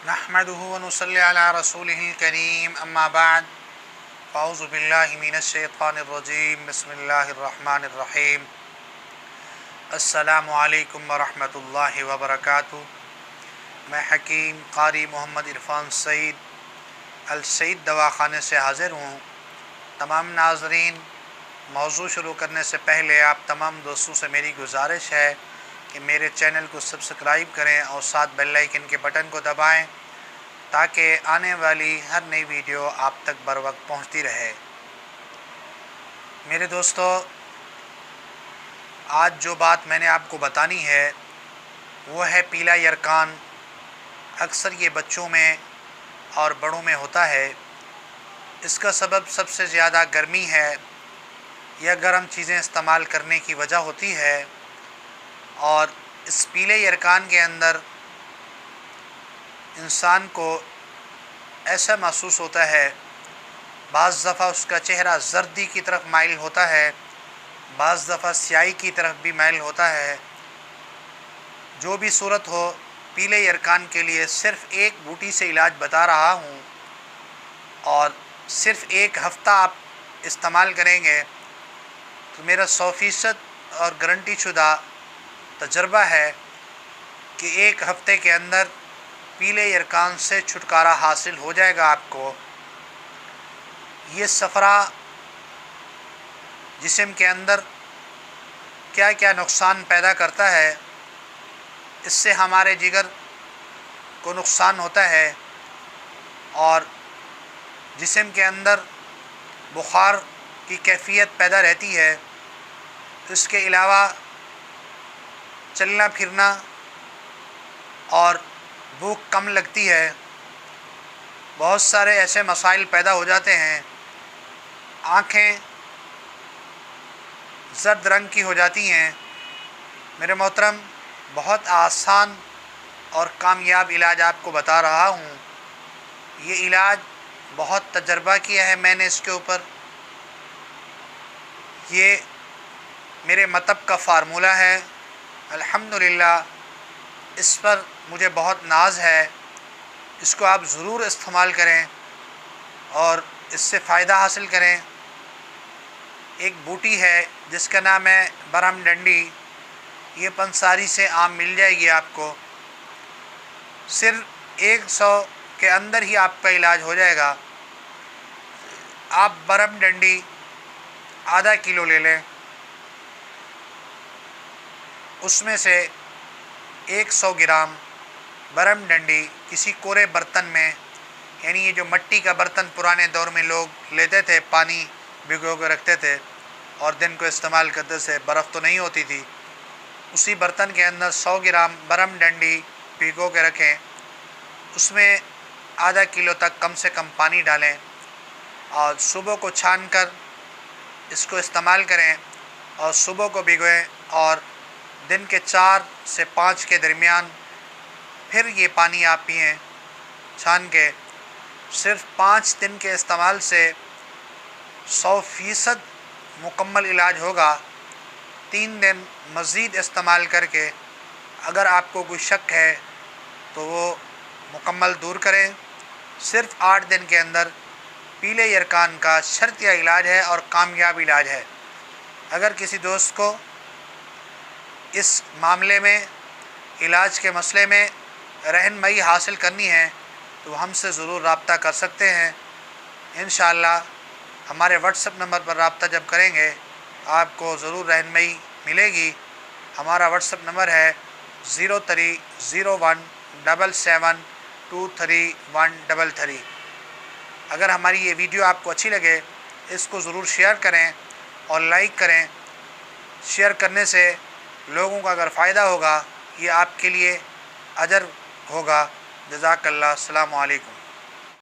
نحمدہ ونصلی علی رسولہ الکریم اما بعد فاعوذ باللہ من الشیطان الرجیم بسم اللہ الرحمن الرحیم السلام علیکم ورحمۃ اللہ وبرکاتہ۔ میں حکیم قاری محمد عرفان سعید السعید دواخانے سے حاضر ہوں۔ تمام ناظرین، موضوع شروع کرنے سے پہلے آپ تمام دوستوں سے میری گزارش ہے کہ میرے چینل کو سبسکرائب کریں اور ساتھ بیل آئیکن کے بٹن کو دبائیں تاکہ آنے والی ہر نئی ویڈیو آپ تک بر وقت پہنچتی رہے۔ میرے دوستو، آج جو بات میں نے آپ کو بتانی ہے وہ ہے پیلا یرکان۔ اکثر یہ بچوں میں اور بڑوں میں ہوتا ہے۔ اس کا سبب سب سے زیادہ گرمی ہے یا گرم چیزیں استعمال کرنے کی وجہ ہوتی ہے، اور اس پیلے یرکان کے اندر انسان کو ایسا محسوس ہوتا ہے، بعض دفعہ اس کا چہرہ زردی کی طرف مائل ہوتا ہے، بعض دفعہ سیاہی کی طرف بھی مائل ہوتا ہے۔ جو بھی صورت ہو، پیلے یرکان کے لیے صرف ایک بوٹی سے علاج بتا رہا ہوں، اور صرف ایک ہفتہ آپ استعمال کریں گے تو میرا 100% اور گارنٹی شدہ تجربہ ہے کہ ایک ہفتے کے اندر پیلے یرکان سے چھٹکارا حاصل ہو جائے گا آپ کو۔ یہ صفرا جسم کے اندر کیا کیا نقصان پیدا کرتا ہے، اس سے ہمارے جگر کو نقصان ہوتا ہے اور جسم کے اندر بخار کی کیفیت پیدا رہتی ہے۔ اس کے علاوہ چلنا پھرنا اور بھوک کم لگتی ہے۔ بہت سارے ایسے مسائل پیدا ہو جاتے ہیں، آنکھیں زرد رنگ کی ہو جاتی ہیں۔ میرے محترم، بہت آسان اور کامیاب علاج آپ کو بتا رہا ہوں۔ یہ علاج بہت تجربہ کیا ہے میں نے اس کے اوپر۔ یہ میرے مطب کا فارمولہ ہے، الحمدللہ اس پر مجھے بہت ناز ہے۔ اس کو آپ ضرور استعمال کریں اور اس سے فائدہ حاصل کریں۔ ایک بوٹی ہے جس کا نام ہے برہم ڈنڈی، یہ پنساری سے عام مل جائے گی آپ کو۔ صرف 100 کے اندر ہی آپ کا علاج ہو جائے گا۔ آپ برہم ڈنڈی آدھا کلو لے لیں، اس میں سے 100 گرام برہم ڈنڈی کسی کورے برتن میں، یعنی یہ جو مٹی کا برتن پرانے دور میں لوگ لیتے تھے، پانی بھگو کے رکھتے تھے اور دن کو استعمال کرتے تھے، برف تو نہیں ہوتی تھی، اسی برتن کے اندر 100 گرام برہم ڈنڈی بھگو کے رکھیں۔ اس میں آدھا کلو تک کم سے کم پانی ڈالیں اور صبح کو چھان کر اس کو استعمال کریں، اور صبح کو بھگوئیں اور دن کے 4 سے 5 کے درمیان پھر یہ پانی آپ پئیں چھان کے۔ صرف 5 دن کے استعمال سے 100% مکمل علاج ہوگا۔ 3 دن مزید استعمال کر کے اگر آپ کو کوئی شک ہے تو وہ مکمل دور کریں۔ صرف 8 دن کے اندر پیلے یرکان کا شرطیہ علاج ہے اور کامیاب علاج ہے۔ اگر کسی دوست کو اس معاملے میں، علاج کے مسئلے میں رہنمائی حاصل کرنی ہے تو ہم سے ضرور رابطہ کر سکتے ہیں۔ انشاءاللہ ہمارے واٹس ایپ نمبر پر رابطہ جب کریں گے آپ کو ضرور رہنمائی ملے گی۔ ہمارا واٹس ایپ نمبر ہے 030177233133۔ اگر ہماری یہ ویڈیو آپ کو اچھی لگے اس کو ضرور شیئر کریں اور لائک کریں۔ شیئر کرنے سے لوگوں کا اگر فائدہ ہوگا، یہ آپ کے لیے اجر ہوگا۔ جزاک اللہ۔ السلام علیکم۔